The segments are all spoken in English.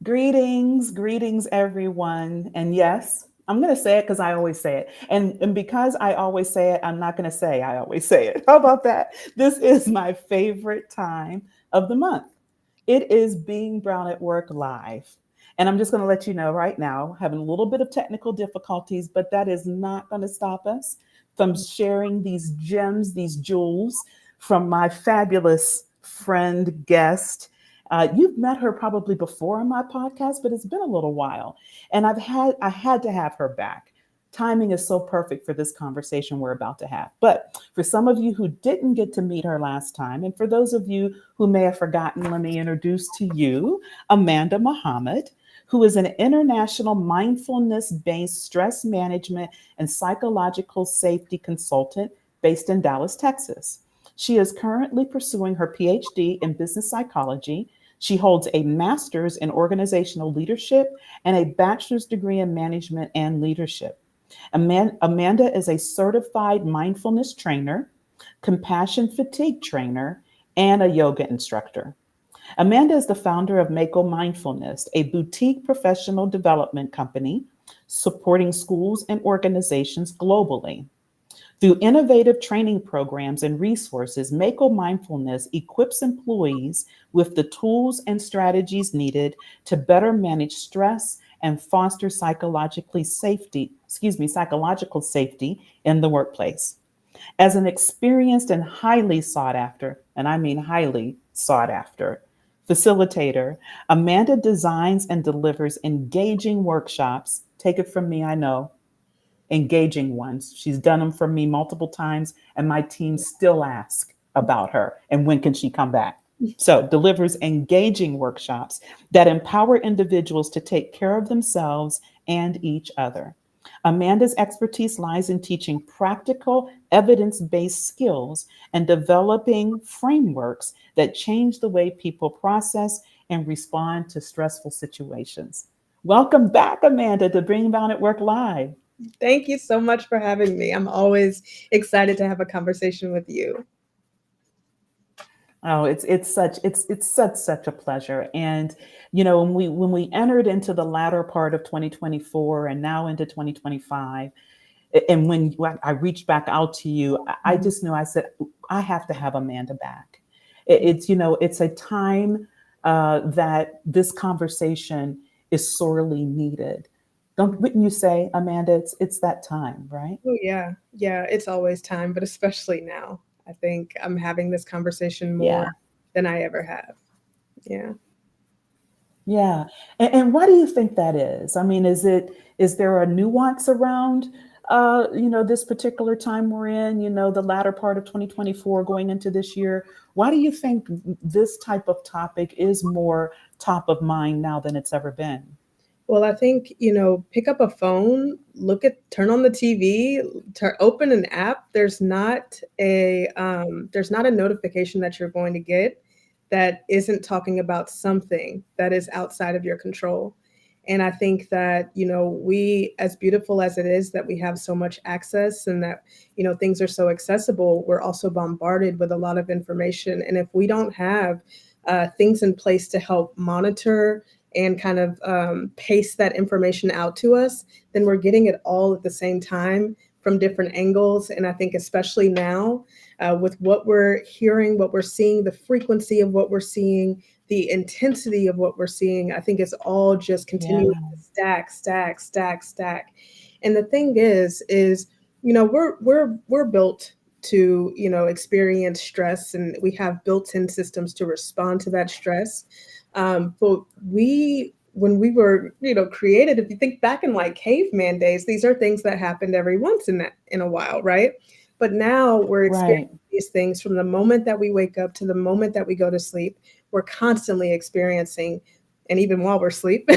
Greetings, everyone. And yes, I'm going to say it because I always say it. And because I always say it, I'm not going to say I always say it. How about that? This is my favorite time of the month. It is Being Brown at Work Live. And I'm just going to let you know right now, having a little bit of technical difficulties, but that is not going to stop us from sharing these gems, these jewels from my fabulous friend, guest. You've met her probably before on my podcast, but it's been a little while, and I had to have her back. Timing is so perfect for this conversation we're about to have. But for some of you who didn't get to meet her last time, and for those of you who may have forgotten, let me introduce to you Amanda Muhammad, who is an international mindfulness based stress management and psychological safety consultant based in Dallas, Texas. She is currently pursuing her PhD in business psychology. She holds a master's in organizational leadership and a bachelor's degree in management and leadership. Amanda is a certified mindfulness trainer, compassion fatigue trainer, and a yoga instructor. Amanda is the founder of Mako Mindfulness, a boutique professional development company supporting schools and organizations globally. Through innovative training programs and resources, Mako Mindfulness equips employees with the tools and strategies needed to better manage stress and foster psychological safety in the workplace. As an experienced and highly sought after, and I mean highly sought after, facilitator, Amanda designs and delivers engaging workshops. Take it from me, I know, engaging ones. She's done them for me multiple times, and my team still ask about her and when can she come back. So, delivers engaging workshops that empower individuals to take care of themselves and each other. Amanda's expertise lies in teaching practical, evidence based skills and developing frameworks that change the way people process and respond to stressful situations. Welcome back, Amanda, to Bring Down at Work Live. Thank you so much for having me. I'm always excited to have a conversation with you. Oh, it's such a pleasure. And when we entered into the latter part of 2024 and now into 2025, and when I reached back out to you, I Mhm. just knew, I said, I have to have Amanda back. It's a time that this conversation is sorely needed. Don't Wouldn't you say, Amanda? It's that time, right? Oh, yeah. Yeah, it's always time, but especially now. I think I'm having this conversation more Yeah. than I ever have. Yeah. Yeah. And why do you think that is? I mean, is there a nuance around this particular time we're in, the latter part of 2024 going into this year? Why do you think this type of topic is more top of mind now than it's ever been? Well, I think, pick up a phone, turn on the TV, open an app. There's not a notification that you're going to get that isn't talking about something that is outside of your control. And I think that, we, as beautiful as it is that we have so much access and that, things are so accessible, we're also bombarded with a lot of information. And if we don't have things in place to help monitor and kind of pace that information out to us, then we're getting it all at the same time from different angles. And I think, especially now, with what we're hearing, what we're seeing, the frequency of what we're seeing, the intensity of what we're seeing, I think it's all just Yeah. continuing to stack, stack, stack, stack. And the thing is, we're built to, experience stress, and we have built-in systems to respond to that stress. But when we were, created, if you think back in like caveman days, these are things that happened every once in a while, right? But now we're experiencing Right. these things from the moment that we wake up to the moment that we go to sleep. We're constantly experiencing, and even while we're asleep,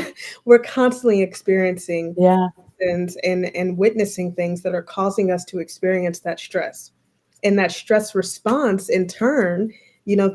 we're constantly experiencing Yeah. and witnessing things that are causing us to experience that stress. And that stress response in turn,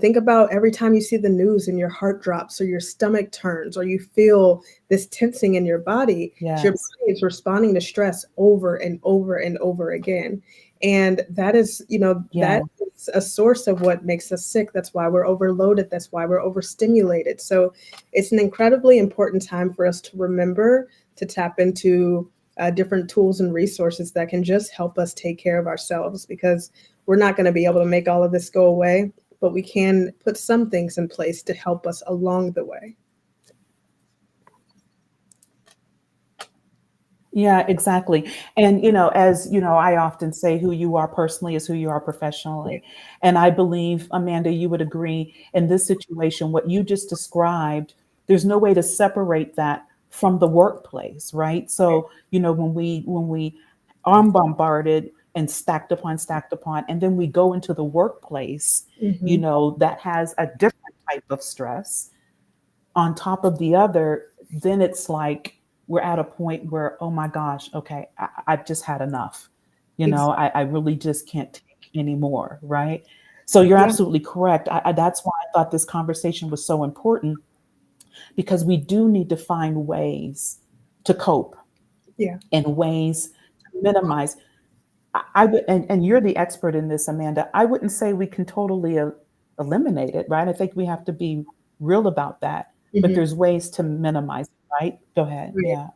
think about every time you see the news and your heart drops or your stomach turns or you feel this tensing in your body, your Yes. body is responding to stress over and over and over again. And that is, that Yeah. is a source of what makes us sick. That's why we're overloaded. That's why we're overstimulated. So it's an incredibly important time for us to remember to tap into different tools and resources that can just help us take care of ourselves, because we're not going to be able to make all of this go away, but we can put some things in place to help us along the way. Yeah, exactly. And, as I often say, who you are personally is who you are Yeah. professionally. And I believe, Amanda, you would agree in this situation, what you just described, there's no way to separate that from the workplace, right? So, when we are bombarded and stacked upon, and then we go into the workplace, Hmm. that has a different type of stress on top of the other, then it's like we're at a point where, oh my gosh, okay, I've just had enough. Exactly. I really just can't take anymore, right? So you're Yeah. absolutely correct. That's why I thought this conversation was so important, because we do need to find ways to cope Yeah. and ways to minimize. I would, and you're the expert in this, Amanda. I wouldn't say we can totally eliminate it, right? I think we have to be real about that. But Hmm. there's ways to minimize it, right? Go ahead. Yeah.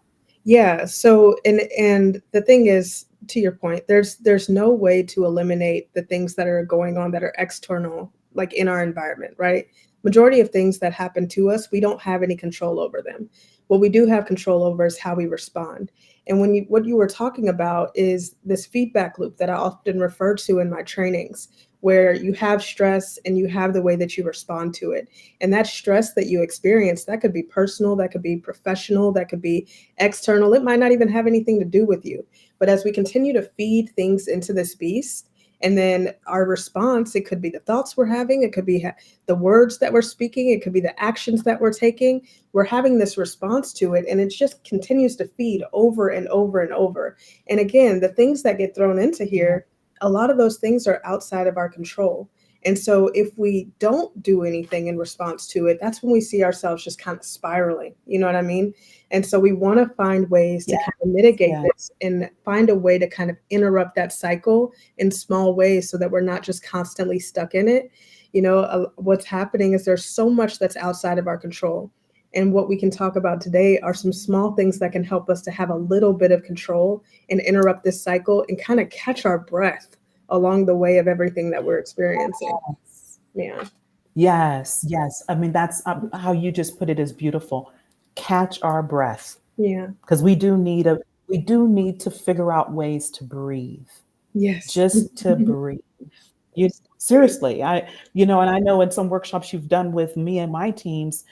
Yeah. So, and the thing is, to your point, there's no way to eliminate the things that are going on that are external, like in our environment, right? Majority of things that happen to us, we don't have any control over them. What we do have control over is how we respond. And what you were talking about is this feedback loop that I often refer to in my trainings, where you have stress and you have the way that you respond to it. And that stress that you experience, that could be personal, that could be professional, that could be external. It might not even have anything to do with you. But as we continue to feed things into this beast, and then our response, it could be the thoughts we're having, it could be the words that we're speaking, it could be the actions that we're taking. We're having this response to it, and it just continues to feed over and over and over. And again, the things that get thrown into Yeah. here, a lot of those things are outside of our control. And so if we don't do anything in response to it, that's when we see ourselves just kind of spiraling. You know what I mean? And so we want to find ways to Yeah. kind of mitigate Yeah. this and find a way to kind of interrupt that cycle in small ways so that we're not just constantly stuck in it. What's happening is there's so much that's outside of our control. And what we can talk about today are some small things that can help us to have a little bit of control and interrupt this cycle and kind of catch our breath along the way of everything that we're experiencing. Yeah. Yes. Yes. I mean, that's how you just put it is beautiful. Catch our breath, Yeah. because we do need to figure out ways to breathe, Yes. just to breathe. You seriously, and I know in some workshops you've done with me and my teams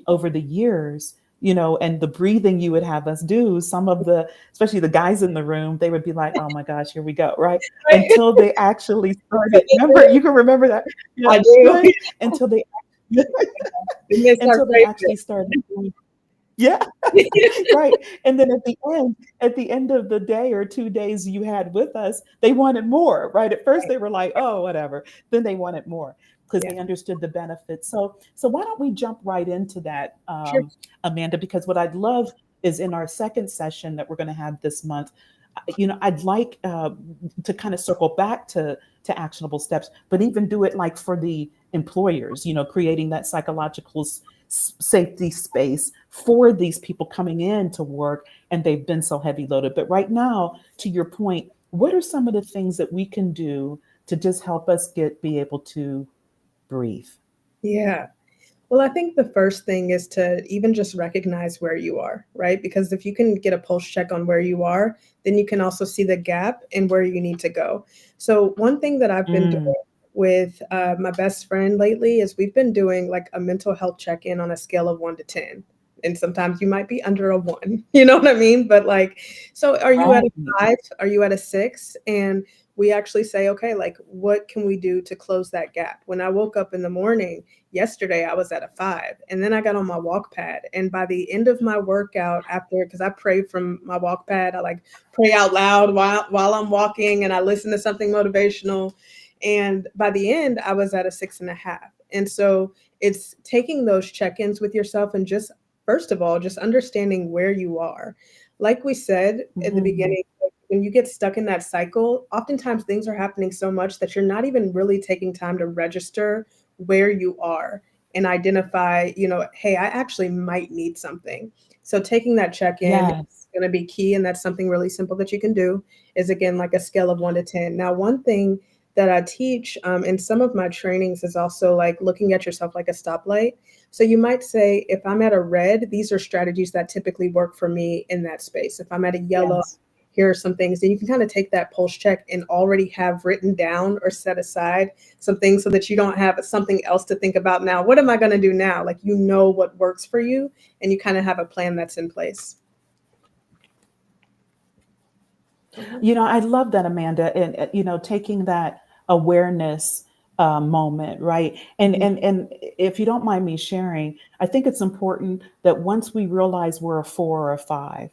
over the years, and the breathing you would have us do, some of the, especially the guys in the room, they would be like, "Oh my gosh, here we go," right? Right. Until they actually started. Remember, you can remember that, yeah, I do. right? Until they, And then start until they praising actually started doing, yeah. it. Right. And then at the end of the day or 2 days you had with us, they wanted more, right? At first they were like, oh, whatever. Then they wanted more because Yeah. they understood the benefits. So why don't we jump right into that, Sure. Amanda? Because what I'd love is in our second session that we're going to have this month, I'd like to kind of circle back to actionable steps, but even do it like for the employers, creating that psychological safety space for these people coming in to work and they've been so heavy loaded. But right now, to your point, what are some of the things that we can do to just help us be able to breathe? Yeah. Well, I think the first thing is to even just recognize where you are, right? Because if you can get a pulse check on where you are, then you can also see the gap and where you need to go. So, one thing that I've been Mm. doing with my best friend lately is we've been doing like a mental health check in on a scale of 1 to 10. And sometimes you might be under a one, you know what I mean? But like, so are you at a Right. five? Are you at a six? And we actually say, okay, like, what can we do to close that gap? When I woke up in the morning, yesterday I was at a five, and then I got on my walk pad. And by the end of my workout, after, because I pray from my walk pad, I like pray out loud while I'm walking, and I listen to something motivational. And by the end, I was at a 6.5. And so it's taking those check-ins with yourself and just, first of all, just understanding where you are. Like we said at the Mhm. beginning, when you get stuck in that cycle, oftentimes things are happening so much that you're not even really taking time to register where you are and identify, hey, I actually might need something. So taking that check in is Yes. going to be key. And that's something really simple that you can do is, again, like a scale of 1 to 10. Now, one thing that I teach in some of my trainings is also like looking at yourself like a stoplight. So you might say, if I'm at a red, these are strategies that typically work for me in that space. If I'm at a yellow, Yes. here are some things. And you can kind of take that pulse check and already have written down or set aside some things so that you don't have something else to think about now. What am I going to do now? Like, what works for you, and you kind of have a plan that's in place. Mhm. I love that, Amanda, and taking that awareness moment, right? Mhm. And if you don't mind me sharing, I think it's important that once we realize we're a 4 or a 5,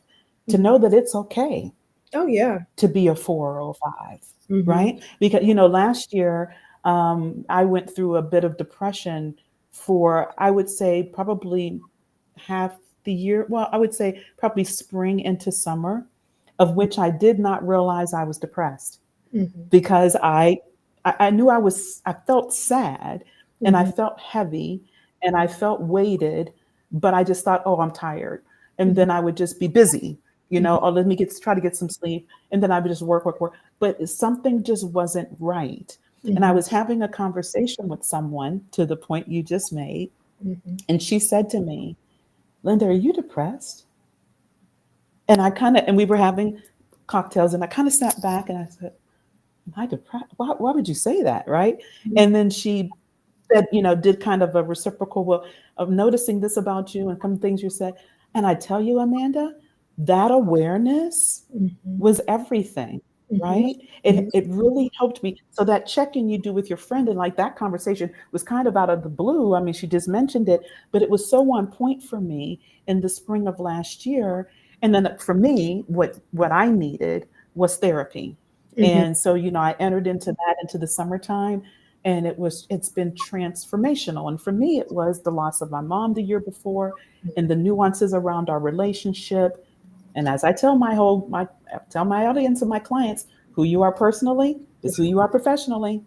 to Mhm. know that it's okay Oh, yeah. to be a 4 or 5, Hmm. right? Because last year I went through a bit of depression for, I would say, probably half the year. Well, I would say probably spring into summer, of which I did not realize I was depressed Hmm. because I knew I felt sad and I Hmm. felt heavy and I felt weighted, but I just thought, oh, I'm tired. And Hmm. then I would just be busy, Hmm. or let me try to get some sleep. And then I would just work, work, work. But something just wasn't right. And I Hmm. was having a conversation with someone to the point you just made. Hmm. And she said to me, Linda, are you depressed? And we were having cocktails and I kind of sat back and I said, am I depressed? Why would you say that? Right. And then she said, did kind of a reciprocal, well, of noticing this about you and some things you said. And I tell you, Amanda, that awareness Hmm. was everything, Hmm. right? It really helped me. So that check-in you do with your friend, and like that conversation was kind of out of the blue. I mean, she just mentioned it, but it was so on point for me in the spring of last year. And then for me, what I needed was therapy. Hmm. And so, I entered into that into the summertime, and it's been transformational. And for me, it was the loss of my mom the year before and the nuances around our relationship. And as I tell my audience and my clients, who you are personally is who you are professionally.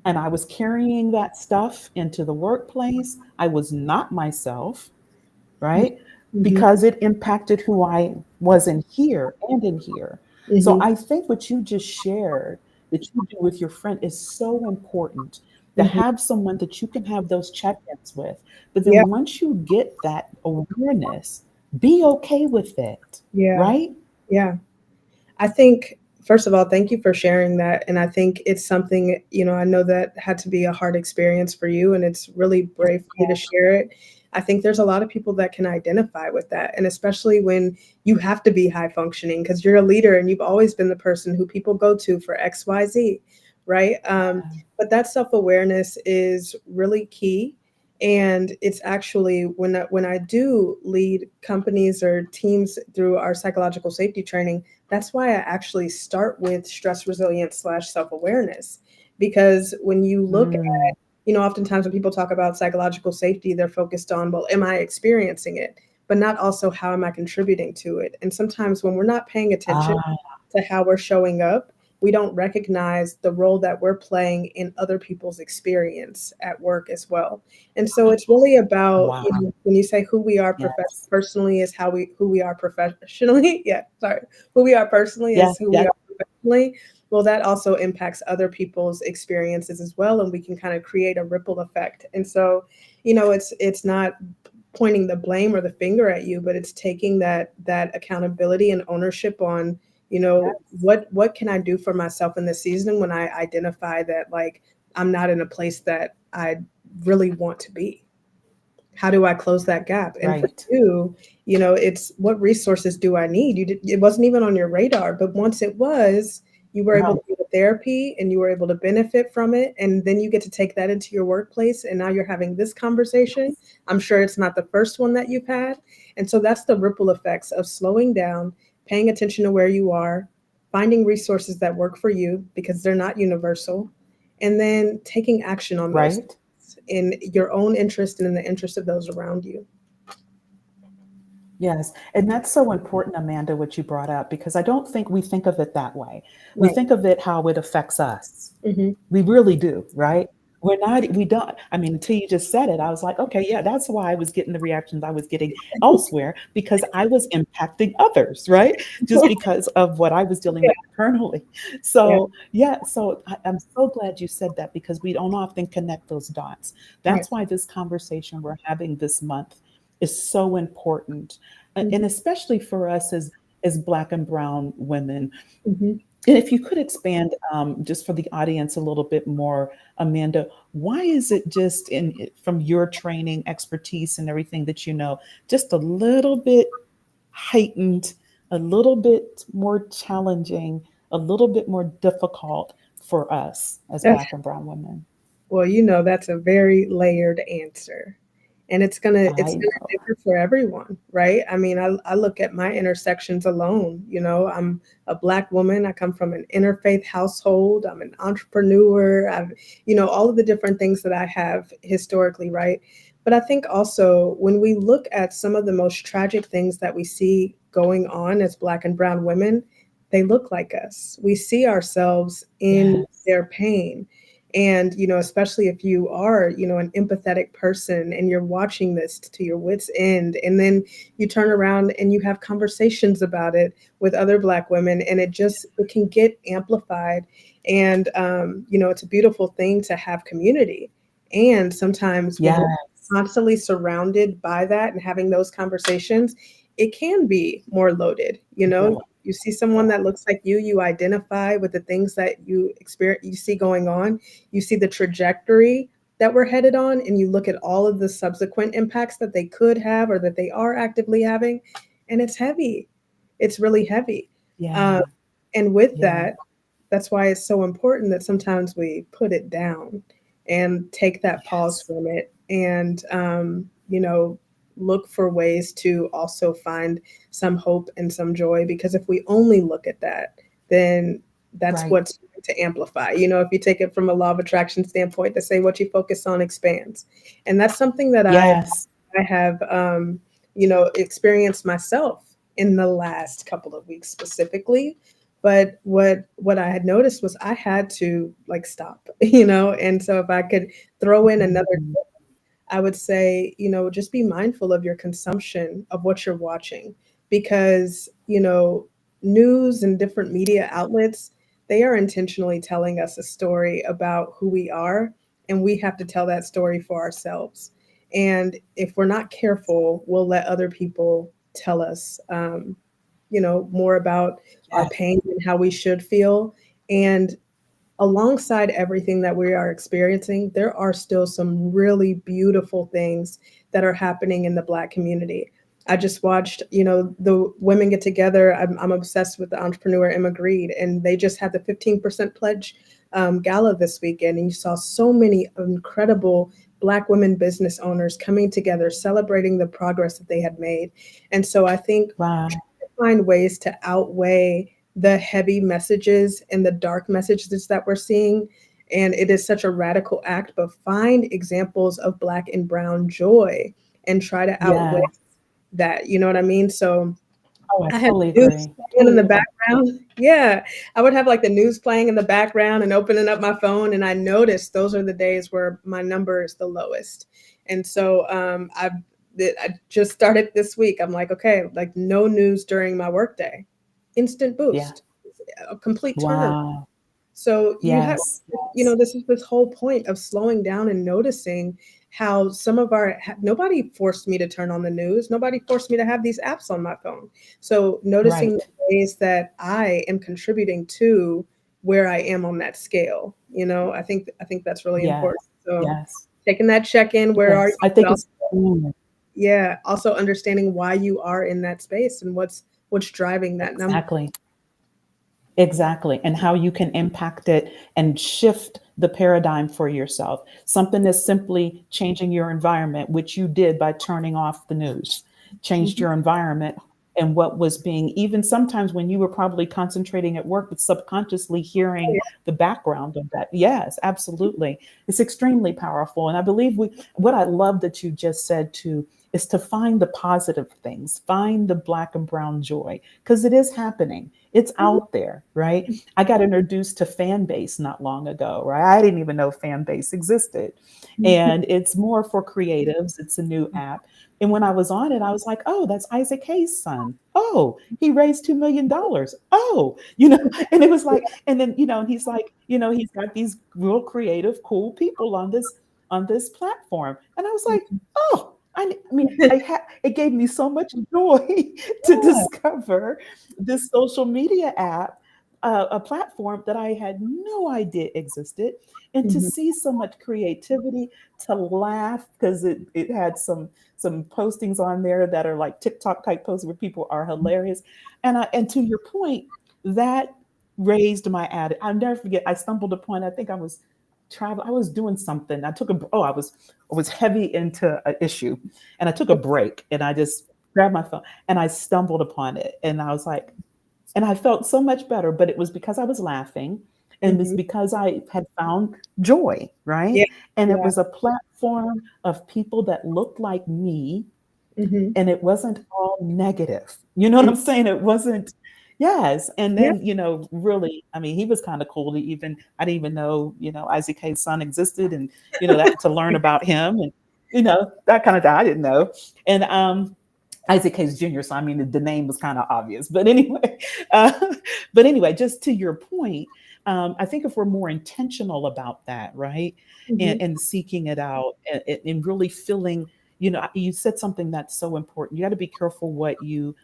And I was carrying that stuff into the workplace. I was not myself, right? Hmm. Because it impacted who I was in here and in here. So Hmm. I think what you just shared that you do with your friend is so important, to Hmm. have someone that you can have those check ins with. But Yeah. then once you get that awareness, be okay with it, Yeah. right? Yeah. I think, first of all, thank you for sharing that. And I think it's something, I know that had to be a hard experience for you, and it's really brave for you to share it. I think there's a lot of people that can identify with that. And especially when you have to be high functioning because you're a leader and you've always been the person who people go to for XYZ, right? But that self awareness is really key. And it's actually when I do lead companies or teams through our psychological safety training, that's why I actually start with stress resilience slash self awareness. Because when you look at, Mm. oftentimes when people talk about psychological safety, they're focused on, well, am I experiencing it? But not also how am I contributing to it? And sometimes when we're not paying attention Ah, to how we're showing up, we don't recognize the role that we're playing in other people's experience at work as well. And so it's really about, wow. when you say who we are Yes. personally is who we are professionally. Yeah, sorry. Who we are personally Yes. is who we Yes. are professionally. Well, that also impacts other people's experiences as well, and we can kind of create a ripple effect. And so, it's not pointing the blame or the finger at you, but it's taking that accountability and ownership on, Yes. what can I do for myself in this season when I identify that, like, I'm not in a place that I really want to be. How do I close that gap? And for Right. you, it's what resources do I need? It wasn't even on your radar, but once it was, you were able to No. go to therapy and you were able to benefit from it. And then you get to take that into your workplace. And now you're having this conversation. I'm sure it's not the first one that you've had. And so that's the ripple effects of slowing down, paying attention to where you are, finding resources that work for you because they're not universal, and then taking action on those Right. in your own interest and in the interest of those around you. Yes. And that's so important, Amanda, what you brought up, because I don't think we think of it that way. We Right. think of it how it affects us. Hmm. We really do, right? We don't, I mean, until you just said it, I was like, okay, yeah, that's why I was getting the reactions I was getting elsewhere, because I was impacting others, right? Just because of what I was dealing Yeah. with internally. Yeah. So, yeah, so I'm so glad you said that, because we don't often connect those dots. Right. That's why this conversation we're having this month is so important. Hmm. And especially for us as Black and Brown women. Hmm. And if you could expand, just for the audience a little bit more, Amanda, why is it just from your training, expertise, and everything that you know, just a little bit heightened, a little bit more challenging, a little bit more difficult for us as That's Black and Brown women? well, that's a very layered answer. And it's I gonna know. differ for everyone, right? I mean, I look at my intersections alone. I'm a Black woman. I come from an interfaith household. I'm an entrepreneur. I've, all of the different things that I have historically, right? But I think also when we look at some of the most tragic things that we see going on as Black and Brown women, they look like us. We see ourselves in Yes. their pain. And especially if you are an empathetic person and you're watching this to your wits end, and then you turn around and you have conversations about it with other Black women, and it can get amplified. And it's a beautiful thing to have community. And sometimes when you're Yes. constantly surrounded by that and having those conversations, it can be more loaded. Really. You see someone that looks like you identify with the things that you experience, you see going on, you see the trajectory that we're headed on, and you look at all of the subsequent impacts that they could have or that they are actively having, and it's heavy. It's really heavy. Yeah. um, and with Yeah. that, that's why it's so important that sometimes we put it down and take that pause Yes. from it, and look for ways to also find some hope and some joy, because if we only look at that, then that's Right. what's going to amplify. If you take it from a law of attraction standpoint, to say what you focus on expands. And that's something that Yes. I have experienced myself in the last couple of weeks specifically. But what I had noticed was I had to like stop, and so if I could throw in another, Mhm. I would say, just be mindful of your consumption of what you're watching, because, news and different media outlets, they are intentionally telling us a story about who we are, and we have to tell that story for ourselves. And if we're not careful, we'll let other people tell us, more about our Yes. pain and how we should feel. And alongside everything that we are experiencing, there are still some really beautiful things that are happening in the Black community. I just watched, the women get together. I'm obsessed with the entrepreneur Emma Grede, and they just had the 15% pledge gala this weekend. And you saw so many incredible Black women business owners coming together, celebrating the progress that they had made. And so I think Wow. find ways to outweigh the heavy messages and the dark messages that we're seeing. And it is such a radical act, but find examples of Black and Brown joy and try to outweigh Yeah. that. You know what I mean? So Oh, I I had totally news agree. playing in Totally the agree. background. Yeah, I would have like the news playing in the background and opening up my phone, and I noticed those are the days where my number is the lowest. And so I just started this week. I'm like, okay, like no news during my workday, instant Yeah. boost, a complete turnaround. Wow. So you have, Yes. Yes. this is this whole point of slowing down and noticing how some of nobody forced me to turn on the news. Nobody forced me to have these apps on my phone. So noticing the Right. ways that I am contributing to where I am on that scale, I think that's really Yes. important. So Yes. taking that check in, where are Yes. you? I But think also, it's mm, yeah, also understanding why you are in that space and what's driving that number. exactly. Exactly. And how you can impact it and shift the paradigm for yourself. Something as simply changing your environment, which you did by turning off the news, changed Mhm. your environment and what was being, even sometimes when you were probably concentrating at work, but subconsciously hearing the background of that. Yes, absolutely. It's extremely powerful. And I believe what I love that you just said too is to find the positive things, find the black and brown joy, because it is happening. It's Mhm. out there, right? I got introduced to fan base not long ago, right? I didn't even know fan base existed. And it's more for creatives. It's a new app. And when I was on it, I was like, oh, that's Isaac Hayes' son. Oh, he raised $2 million. Oh, and it was like, and then, he's like, he's got these real creative, cool people on this platform. And I was like, oh, it gave me so much joy to Yeah. discover this social media app, a platform that I had no idea existed, and to Mhm. see so much creativity, to laugh because it had some postings on there that are like TikTok type posts where people are hilarious, and to your point, that raised my attitude. I'll never forget. I stumbled upon. I think I was traveling. I was doing something. I was heavy into an issue, and I took a break, and I just grabbed my phone, and I stumbled upon it, and I was like, and I felt so much better. But it was because I was laughing, and it's Mhm. because I had found joy, right? Yeah. And it Yeah. was a platform of people that looked like me, Mhm. and it wasn't all negative. You know what Mm. I'm saying? It wasn't. Yes, and Yeah. then really, I mean, he was kind of cool. To even I didn't even know Isaac Hayes' son existed, and that to learn about him, and that kind of thing I didn't know, and Isaac Hayes Jr. So I mean, the name was kind of obvious, but anyway, uh, just to your point, I think if we're more intentional about that, right, and, Mhm. and seeking it out, and really feeling, you said something that's so important. You got to be careful what you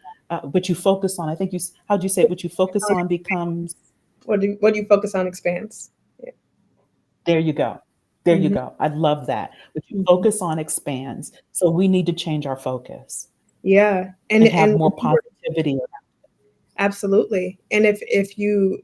focus on. I think how'd you say it? What you focus on becomes. What do you focus on expands. Yeah. There you go. There you Mhm. go. I love that. What you Mhm. focus on expands. So we need to change our focus Yeah. And and have and more positivity. absolutely. And if you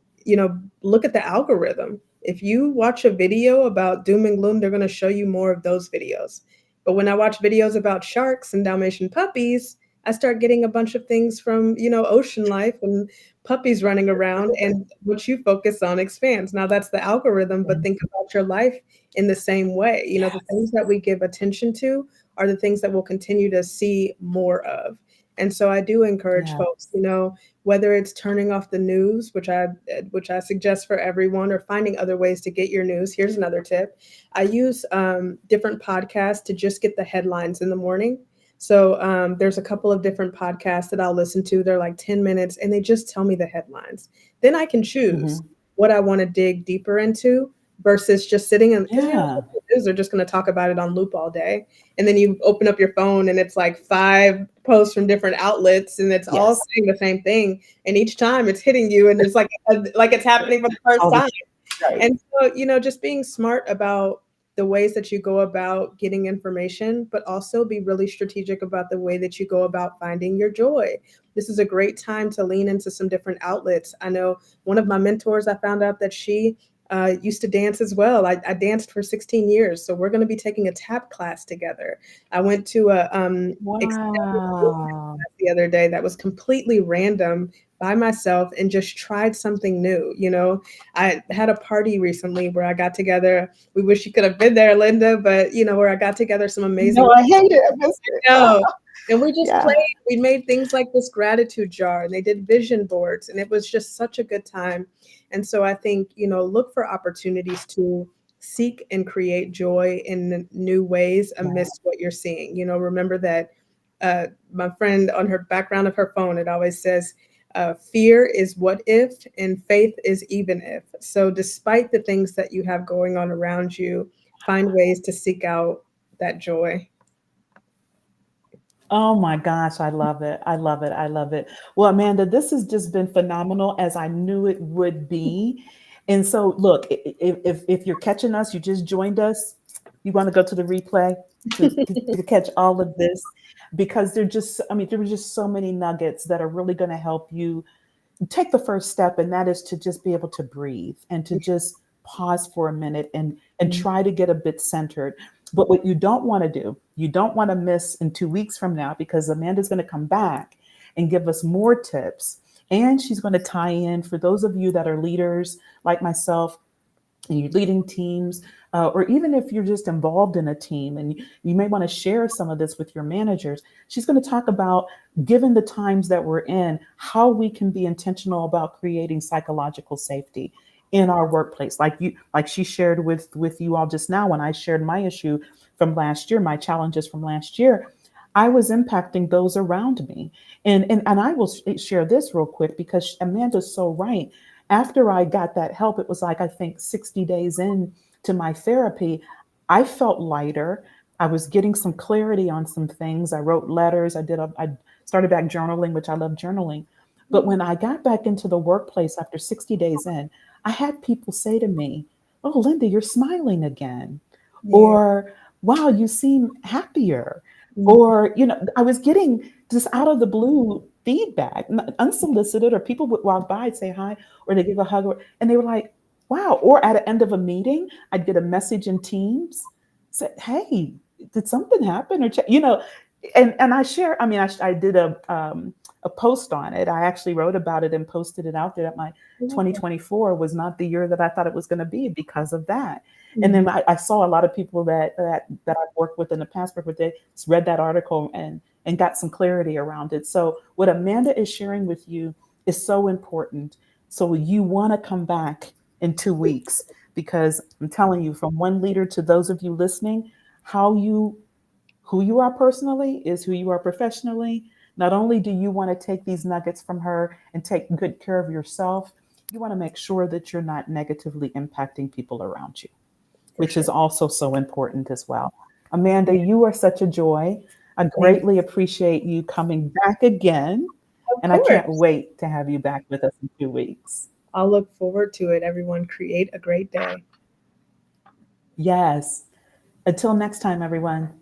look at the algorithm. If you watch a video about doom and gloom, they're going to show you more of those videos. But when I watch videos about sharks and Dalmatian puppies, I start getting a bunch of things from, ocean life and puppies running around, and what you focus on expands. Now that's the algorithm, but think about your life in the same way. The things Yes. that we give attention to are the things that we'll continue to see more of. And so I do encourage Yeah. folks, whether it's turning off the news, which I suggest for everyone, or finding other ways to get your news. Here's another tip: I use different podcasts to just get the headlines in the morning. So there's a couple of different podcasts that I'll listen to. They're like 10 minutes, and they just tell me the headlines. Then I can choose Hmm. what I want to dig deeper into versus just sitting in, because Yeah. the news are just going to talk about it on loop all day. And then you open up your phone and it's like 5 posts from different outlets, and it's all Yes. saying the same thing, and each time it's hitting you, and it's like it's happening for the first All the time. right. And so, just being smart about the ways that you go about getting information, but also be really strategic about the way that you go about finding your joy. This is a great time to lean into some different outlets. I know one of my mentors, I found out that she used to dance as well. I danced for 16 years, so we're going to be taking a tap class together. I went to a ecstatic yoga Wow. class the other day that was completely random by myself, and just tried something new. I had a party recently where I got together. We wish you could have been there, Linda, but where I got together some amazing No, I hate it. I missed it. no. And we just Yeah. played. We made things like this gratitude jar, and they did vision boards, and it was just such a good time. And so I think, look for opportunities to seek and create joy in new ways Yeah. amidst what you're seeing. Remember that my friend, on her background of her phone, it always says, fear is what if, and faith is even if. So despite the things that you have going on around you, find ways to seek out that joy. Oh my gosh, I love it. I love it. I love it. Well, Amanda, this has just been phenomenal as I knew it would be. And so, look, if you're catching us, you just joined us, you want to go to the replay to catch all of this because there were just so many nuggets that are really going to help you take the first step, and that is to just be able to breathe and to just pause for a minute and Mhm. try to get a bit centered. But what you don't want to do, you don't want to miss in 2 weeks from now, because Amanda's going to come back and give us more tips, and she's going to tie in for those of you that are leaders like myself, and you're leading teams, or even if you're just involved in a team and you may want to share some of this with your managers, she's going to talk about, given the times that we're in, how we can be intentional about creating psychological safety in our workplace. Like she shared with you all just now, when I shared my issue from last year, my challenges from last year, I was impacting those around me. And I will share this real quick because Amanda's so right. After I got that help, it was like, I think 60 days in to my therapy, I felt lighter. I was getting some clarity on some things. I wrote letters. I started back journaling, which I love journaling. But when I got back into the workplace after 60 days in, I had people say to me, "Oh, Linda, you're smiling again." Yeah. Or, "Wow, you seem happier." Mm. Or, I was getting just out of the blue feedback, unsolicited, or people would walk by and say hi, or they give a hug, and they were like, "Wow." Or at the end of a meeting, I'd get a message in Teams, said, "Hey, did something happen?" Or, and I share, I mean, I did a post on it. I actually wrote about it and posted it out there, that my I love that. 2024 was not the year that I thought it was going to be because of that. And Mhm. then I saw a lot of people that I've worked with in the past, they read that article and got some clarity around it. So what Amanda is sharing with you is so important. So you want to come back in 2 weeks, because I'm telling you, from one leader to those of you listening, how you who you are personally is who you are professionally. Not only do you want to take these nuggets from her and take good care of yourself, you want to make sure that you're not negatively impacting people around you, For which is sure. also so important as well. Amanda, Yeah. you are such a joy. I Thank greatly appreciate you coming back again. you. Of And I can't course. wait to have you back with us in 2 weeks. I'll look forward to it. Everyone, create a great day. Yes. Until next time, everyone.